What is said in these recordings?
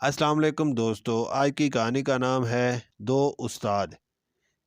अस्सलाम वालेकुम दोस्तों। आज की कहानी का नाम है दो उस्ताद।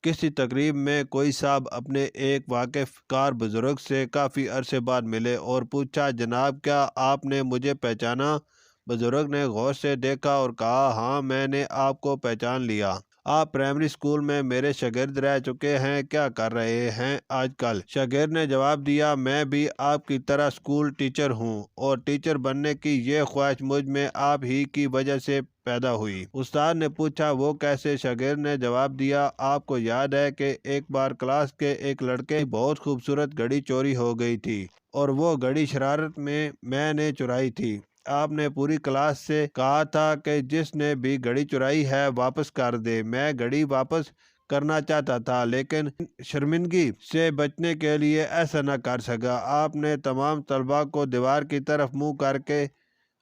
किसी तकरीब में कोई साहब अपने एक वाकिफ़ कार बुज़ुर्ग से काफ़ी अरसे बाद मिले और पूछा, जनाब क्या आपने मुझे पहचाना? बुज़ुर्ग ने गौर से देखा और कहा, हाँ मैंने आपको पहचान लिया। आप प्राइमरी स्कूल में मेरे शागिर्द रह चुके हैं। क्या कर रहे हैं आजकल? शागिर्द ने जवाब दिया, मैं भी आपकी तरह स्कूल टीचर हूँ और टीचर बनने की ये ख्वाहिश मुझ में आप ही की वजह से पैदा हुई। उस्ताद ने पूछा, वो कैसे? शागिर्द ने जवाब दिया, आपको याद है कि एक बार क्लास के एक लड़के की बहुत खूबसूरत घड़ी चोरी हो गई थी और वो घड़ी शरारत में मैंने चुराई थी। आपने पूरी क्लास से कहा था कि जिसने भी घड़ी चुराई है वापस कर दे। मैं घड़ी वापस करना चाहता था लेकिन शर्मिंदगी से बचने के लिए ऐसा न कर सका। आपने तमाम तलबा को दीवार की तरफ मुंह करके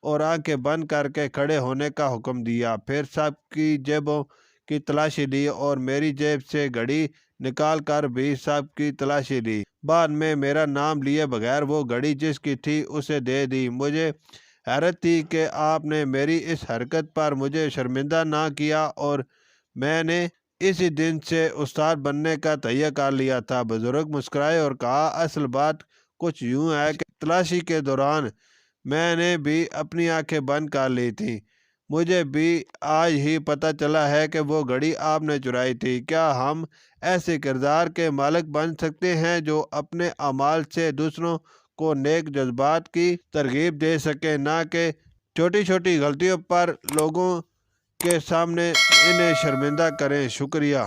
और आंखें बंद करके खड़े होने का हुक्म दिया। फिर सबकी जेबों की तलाशी ली और मेरी जेब से घड़ी निकाल कर भी सबकी तलाशी ली। बाद में मेरा नाम लिए बगैर वो घड़ी जिसकी थी उसे दे दी। मुझे हैरत थी कि आपने मेरी इस हरकत पर मुझे शर्मिंदा ना किया और मैंने इसी दिन से उस्ताद बनने का तय कर लिया था। बुजुर्ग मुस्कुराए और कहा, असल बात कुछ यूं है कि तलाशी के दौरान मैंने भी अपनी आंखें बंद कर ली थी। मुझे भी आज ही पता चला है कि वो घड़ी आपने चुराई थी। क्या हम ऐसे किरदार के मालिक बन सकते हैं जो अपने अमाल से दूसरों को नेक जज्बात की तरगीब दे सके, ना कि छोटी छोटी गलतियों पर लोगों के सामने इन्हें शर्मिंदा करें? शुक्रिया।